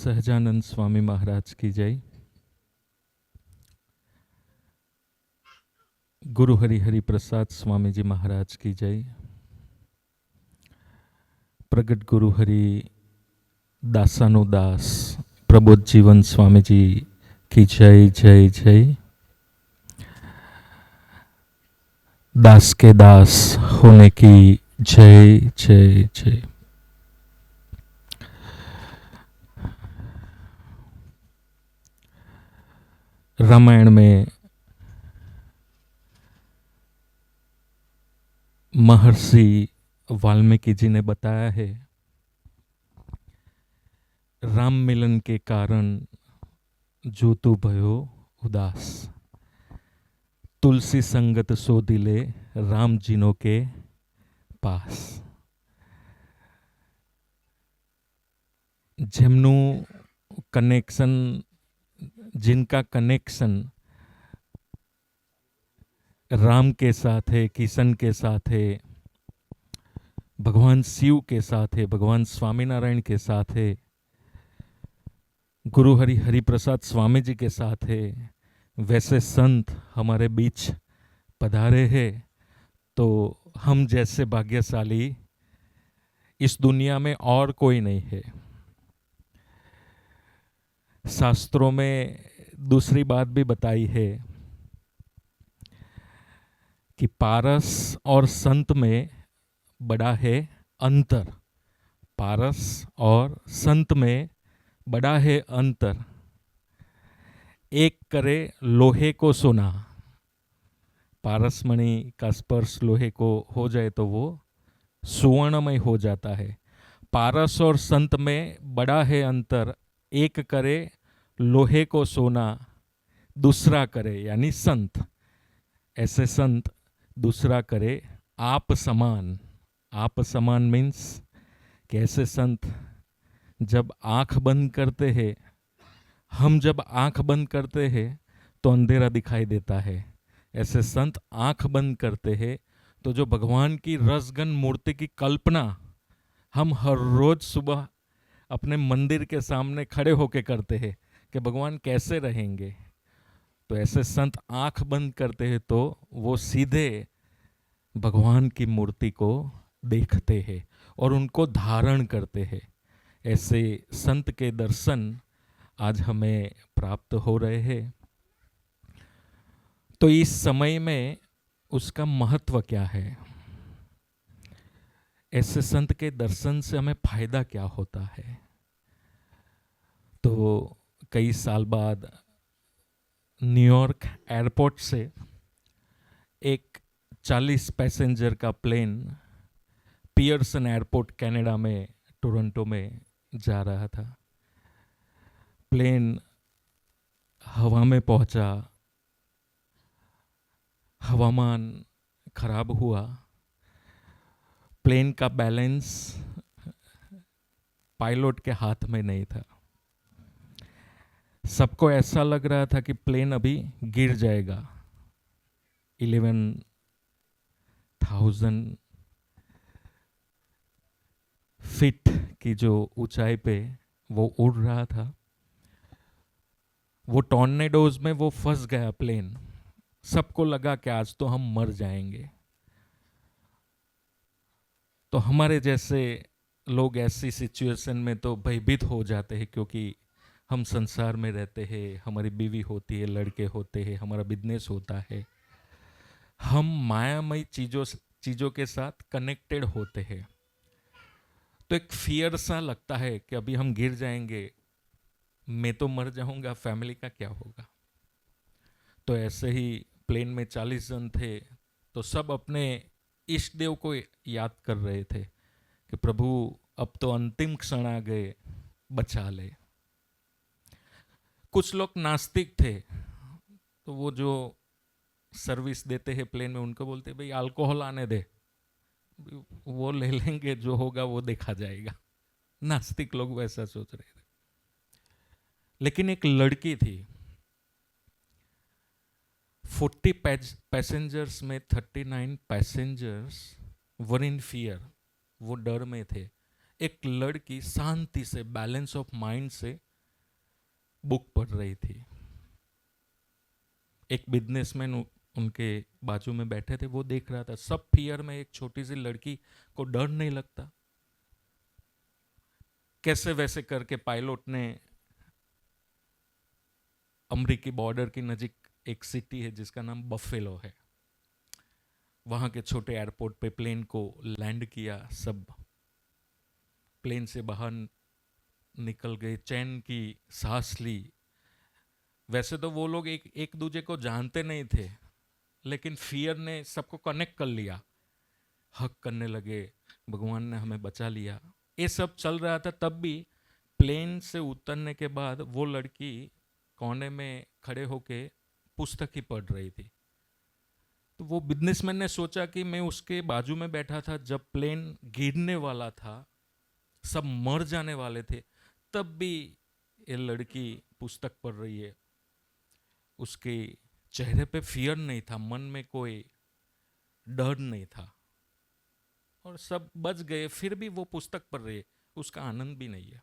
सहजानंद स्वामी महाराज की जय। गुरु हरि हरि प्रसाद स्वामी जी महाराज की जय। प्रगट गुरु हरि दासानुदास प्रबोध जीवन स्वामी जी की जय जय जय। दास के दास होने की जय जय जय। रामायण में महर्षि वाल्मीकि जी ने बताया है, राम मिलन के कारण जो तू भयो उदास, तुलसी संगत सो दिले राम जिनो के पास। જેમનું કનેક્શન, जिनका कनेक्शन राम के साथ है, किशन के साथ है, भगवान शिव के साथ है, भगवान स्वामीनारायण के साथ है, गुरु हरि हरि प्रसाद स्वामी जी के साथ है, वैसे संत हमारे बीच पधारे हैं, तो हम जैसे भाग्यशाली इस दुनिया में और कोई नहीं है। शास्त्रों में दूसरी बात भी बताई है कि पारस और संत में बड़ा है अंतर। पारस और संत में बड़ा है अंतर। एक करे लोहे को सोना, पारस मणि का स्पर्श लोहे को हो जाए तो वो सुवर्णमय हो जाता है। पारस और संत में बड़ा है अंतर। एक करे लोहे को सोना, दूसरा करे यानी संत। ऐसे संत दूसरा करे आप समान। आप समान मीन्स कि ऐसे संत जब आंख बंद करते हैं, हम जब आंख बंद करते हैं तो अंधेरा दिखाई देता है। ऐसे संत आंख बंद करते हैं तो जो भगवान की रसगन मूर्ति की कल्पना हम हर रोज सुबह अपने मंदिर के सामने खड़े होकर करते हैं कि भगवान कैसे रहेंगे, तो ऐसे संत आंख बंद करते हैं तो वो सीधे भगवान की मूर्ति को देखते हैं और उनको धारण करते हैं। ऐसे संत के दर्शन आज हमें प्राप्त हो रहे हैं। तो इस समय में उसका महत्व क्या है? ऐसे संत के दर्शन से हमें फायदा क्या होता है? तो कई साल बाद न्यूयॉर्क एयरपोर्ट से एक 40 पैसेंजर का प्लेन पियर्सन एयरपोर्ट कनाडा में, टोरंटो में जा रहा था। प्लेन हवा में पहुंचा, हवामान खराब हुआ, प्लेन का बैलेंस पायलट के हाथ में नहीं था। सबको ऐसा लग रहा था कि प्लेन अभी गिर जाएगा। 11,000 फीट की जो ऊंचाई पे वो उड़ रहा था, वो टॉर्नेडोज में वो फंस गया प्लेन। सबको लगा कि आज तो हम मर जाएंगे। तो हमारे जैसे लोग ऐसी सिचुएशन में तो भयभीत हो जाते हैं, क्योंकि हम संसार में रहते हैं, हमारी बीवी होती है, लड़के होते हैं, हमारा बिजनेस होता है, हम मायामयी चीजों के साथ कनेक्टेड होते हैं। तो एक फियर सा लगता है कि अभी हम गिर जाएंगे, मैं तो मर जाऊंगा, फैमिली का क्या होगा। तो ऐसे ही प्लेन में 40 जन थे, तो सब अपने इष्ट देव को याद कर रहे थे कि प्रभु अब तो अंतिम क्षण आ गए, बचा ले। कुछ लोग नास्तिक थे, तो वो जो सर्विस देते हैं प्लेन में, उनको बोलते भाई अल्कोहल आने दे, वो ले लेंगे, जो होगा वो देखा जाएगा। नास्तिक लोग वैसा सोच रहे थे। लेकिन एक लड़की थी, 40 पैसेंजर्स में 39 पैसेंजर्स वर इन फियर, वो डर में थे। एक लड़की शांति से, बैलेंस ऑफ माइंड से बुक पढ़ रही थी। एक बिजनेसमैन उनके बाजू में बैठे थे, वो देख रहा था। सब फियर में, एक छोटी सी लड़की को डर नहीं लगता। कैसे वैसे करके पायलट ने अमेरिकी बॉर्डर की नजीक एक सिटी है जिसका नाम बफेलो है, वहां के छोटे एयरपोर्ट पे प्लेन को लैंड किया। सब प्लेन से बाहर निकल गए, चैन की सांस ली। वैसे तो वो लोग एक दूसरे को जानते नहीं थे, लेकिन फियर ने सबको कनेक्ट कर लिया। हक करने लगे, भगवान ने हमें बचा लिया। ये सब चल रहा था। तब भी प्लेन से उतरने के बाद वो लड़की कोने में खड़े होके पुस्तक ही पढ़ रही थी। तो वो बिजनेसमैन ने सोचा कि मैं उसके बाजू में बैठा था जब प्लेन गिरने वाला था, सब मर जाने वाले थे, तब भी ये लड़की पुस्तक पढ़ रही है। उसके चेहरे पे फियर नहीं था, मन में कोई डर नहीं था, और सब बच गए, फिर भी वो पुस्तक पढ़ रही है, उसका आनंद भी नहीं है।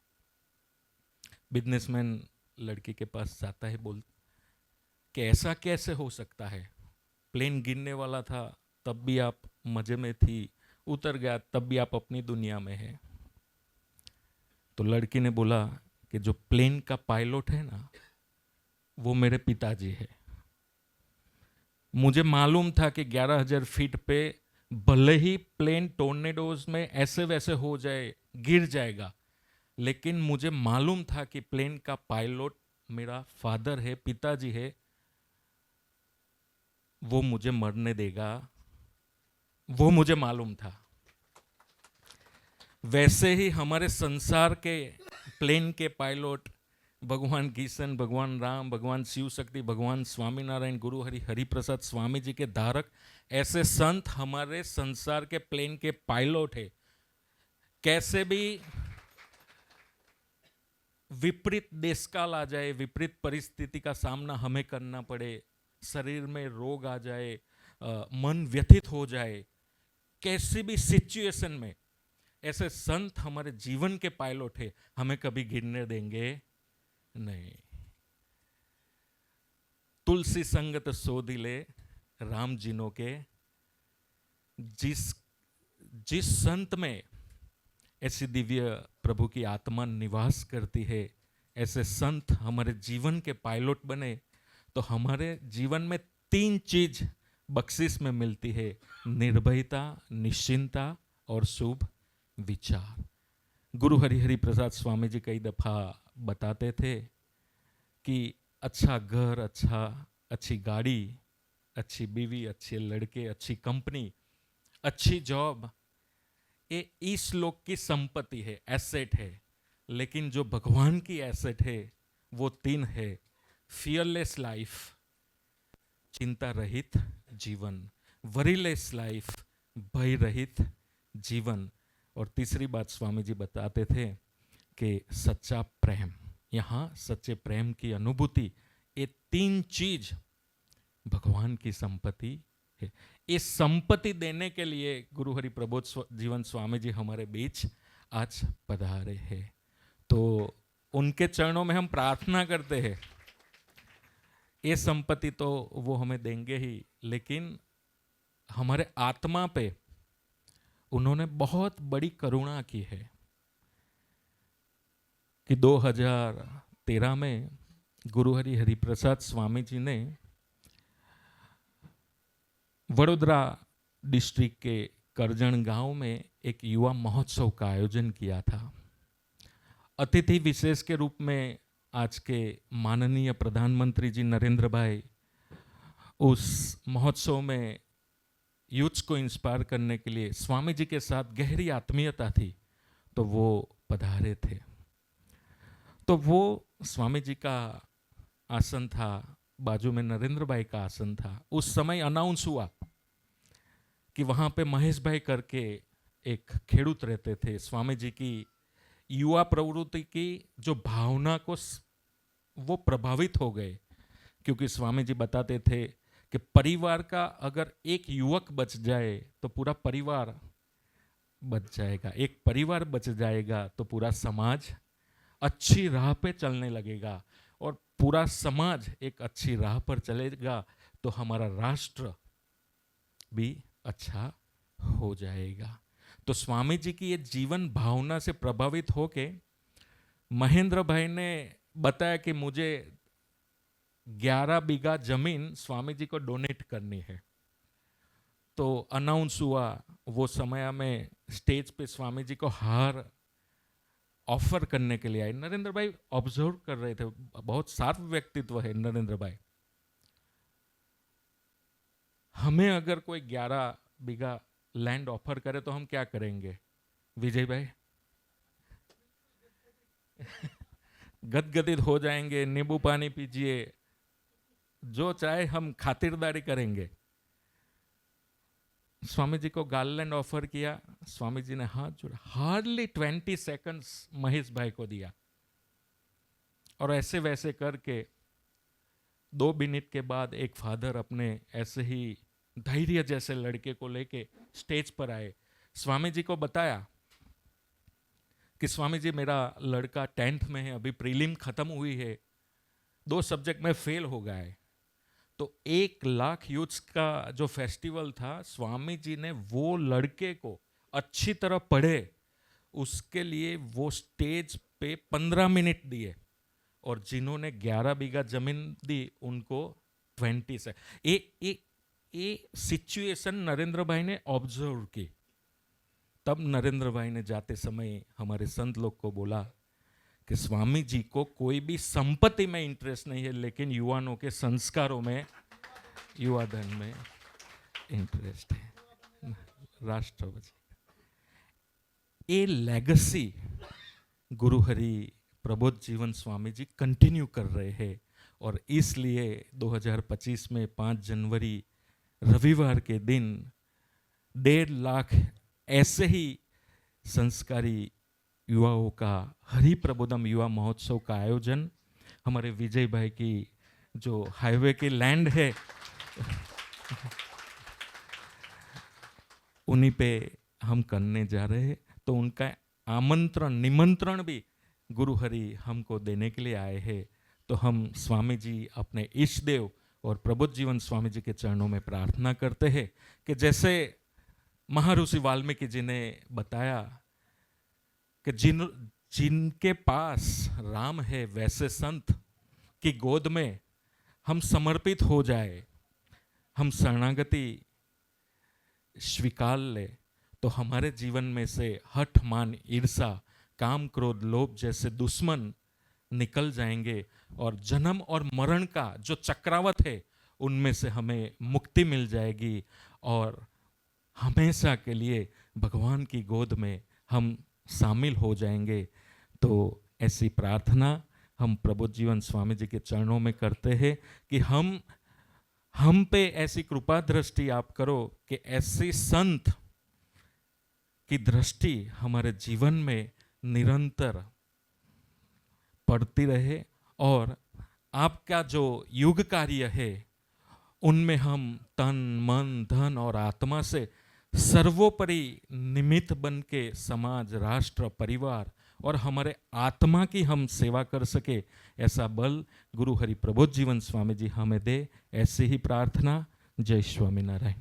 बिजनेसमैन लड़की के पास जाता है, बोल कि ऐसा कैसे हो सकता है? प्लेन गिरने वाला था तब भी आप मजे में थी, उतर गया तब भी आप अपनी दुनिया में है। तो लड़की ने बोला कि जो प्लेन का पायलट है ना, वो मेरे पिताजी है। मुझे मालूम था कि 11,000 फीट पे भले ही प्लेन टोर्नेडोज में ऐसे वैसे हो जाए, गिर जाएगा, लेकिन मुझे मालूम था कि प्लेन का पायलट मेरा फादर है, पिताजी है, वो मुझे मरने देगा, वो मुझे मालूम था। वैसे ही हमारे संसार के प्लेन के पायलट भगवान किशन, भगवान राम, भगवान शिव शक्ति, भगवान स्वामीनारायण, गुरु हरि प्रसाद स्वामी जी के धारक, ऐसे संत हमारे संसार के प्लेन के पायलट है। कैसे भी विपरीत देशकाल आ जाए, विपरीत परिस्थिति का सामना हमें करना पड़े, शरीर में रोग आ जाए, मन व्यथित हो जाए, कैसी भी सिचुएशन में ऐसे संत हमारे जीवन के पायलट है, हमें कभी गिरने देंगे नहीं। तुलसी संगत सोधिले राम जिनो के, जिस संत में ऐसी दिव्य प्रभु की आत्मा निवास करती है, ऐसे संत हमारे जीवन के पायलट बने, तो हमारे जीवन में 3 चीज बख्शिश में मिलती है: निर्भयता, निश्चिंता और शुभ विचार। गुरु हरि प्रसाद स्वामी जी कई दफा बताते थे कि अच्छा घर, अच्छी गाड़ी, अच्छी बीवी, अच्छे लड़के, अच्छी कंपनी, अच्छी जॉब, ये इस लोक की संपत्ति है, एसेट है। लेकिन जो भगवान की एसेट है वो 3 है: फियरलेस लाइफ, चिंता रहित जीवन; वरीलेस लाइफ, भय रहित जीवन; और तीसरी बात स्वामी जी बताते थे कि सच्चा प्रेम। यहाँ सच्चे प्रेम की अनुभूति, ये 3 चीज भगवान की संपत्ति है। इस संपत्ति देने के लिए गुरु हरि प्रबोध जीवन स्वामी जी हमारे बीच आज पधारे हैं। तो उनके चरणों में हम प्रार्थना करते हैं, ये संपत्ति तो वो हमें देंगे ही, लेकिन हमारे आत्मा पे उन्होंने बहुत बड़ी करुणा की है कि 2013 में गुरु हरि प्रसाद स्वामी जी ने वडोदरा डिस्ट्रिक्ट के करजण गांव में एक युवा महोत्सव का आयोजन किया था। अतिथि विशेष के रूप में आज के माननीय प्रधानमंत्री जी नरेंद्र भाई उस महोत्सव में यूथ्स को इंस्पायर करने के लिए, स्वामी जी के साथ गहरी आत्मीयता थी, तो वो पधारे थे। तो वो स्वामी जी का आसन था, बाजू में नरेंद्र भाई का आसन था। उस समय अनाउंस हुआ कि वहां पे महेश भाई करके एक खेडूत रहते थे। स्वामी जी की युवा प्रवृत्ति की जो भावना को वो प्रभावित हो गए, क्योंकि स्वामी जी बताते थे कि परिवार का अगर एक युवक बच जाए तो पूरा परिवार बच जाएगा, एक परिवार बच जाएगा तो पूरा समाज अच्छी राह पे चलने लगेगा। और पूरा समाज एक अच्छी राह पर चलेगा तो हमारा राष्ट्र भी अच्छा हो जाएगा। तो स्वामी जी की ये जीवन भावना से प्रभावित होके महेंद्र भाई ने बताया कि मुझे 11 बीघा जमीन स्वामी जी को डोनेट करनी है। तो अनाउंस हुआ, वो समय में स्टेज पे स्वामी जी को हार ऑफर करने के लिए आए। नरेंद्र भाई ऑब्जर्व कर रहे थे, बहुत शार्प व्यक्तित्व है नरेंद्र भाई। हमें अगर कोई 11 बीघा लैंड ऑफर करे तो हम क्या करेंगे विजय भाई? गदगदित हो जाएंगे, नींबू पानी पीजिए, जो चाहे हम खातिरदारी करेंगे। स्वामी जी को गार्लैंड ऑफर किया, स्वामी जी ने हाथ जोड़ा, हार्डली 20 सेकंड्स महेश भाई को दिया और ऐसे वैसे करके 2 मिनट के बाद एक फादर अपने ऐसे ही धैर्य जैसे लड़के को लेके स्टेज पर आए। स्वामी जी को बताया कि स्वामी जी मेरा लड़का 10th में है, अभी प्रीलिम खत्म हुई है, 2 सब्जेक्ट में फेल हो गया है। तो 1 लाख यूथ्स का जो फेस्टिवल था, स्वामी जी ने वो लड़के को अच्छी तरह पढ़े उसके लिए वो स्टेज पे 15 मिनट दिए और जिन्होंने 11 बीघा जमीन दी उनको 20 से। ये सिचुएशन नरेंद्र भाई ने ऑब्जर्व की। तब नरेंद्र भाई ने जाते समय हमारे संत लोग को बोला कि स्वामी जी को कोई भी संपत्ति में इंटरेस्ट नहीं है, लेकिन युवाओं के संस्कारों में, युवा धन में इंटरेस्ट है। राष्ट्र ये लेगेसी गुरु हरि प्रबोध जीवन स्वामी जी कंटिन्यू कर रहे हैं और इसलिए 2025 में 5 जनवरी रविवार के दिन 1.5 लाख ऐसे ही संस्कारी युवाओं का हरि प्रबोधम युवा महोत्सव का आयोजन हमारे विजय भाई की जो हाईवे की लैंड है उन्हीं पे हम करने जा रहे हैं। तो उनका आमंत्रण निमंत्रण भी गुरु हरि हमको देने के लिए आए हैं। तो हम स्वामी जी अपने इष्ट देव और प्रबोध जीवन स्वामी जी के चरणों में प्रार्थना करते हैं कि जैसे महर्षि वाल्मीकि जी ने बताया कि जिनके पास राम है वैसे संत की गोद में हम समर्पित हो जाए, हम शरणागति स्वीकार ले, तो हमारे जीवन में से हठ मान ईर्षा काम क्रोध लोभ जैसे दुश्मन निकल जाएंगे और जन्म और मरण का जो चक्रावत है उनमें से हमें मुक्ति मिल जाएगी और हमेशा के लिए भगवान की गोद में हम शामिल हो जाएंगे। तो ऐसी प्रार्थना हम प्रबोध जीवन स्वामी जी के चरणों में करते हैं कि हम पे ऐसी कृपा दृष्टि आप करो कि ऐसी संत की दृष्टि हमारे जीवन में निरंतर पड़ती रहे और आपका जो युग कार्य है उनमें हम तन मन धन और आत्मा से सर्वोपरि निमित्त बन के समाज राष्ट्र परिवार और हमारे आत्मा की हम सेवा कर सके, ऐसा बल गुरु हरि प्रबोध जीवन स्वामी जी हमें दे। ऐसी ही प्रार्थना। जय स्वामीनारायण।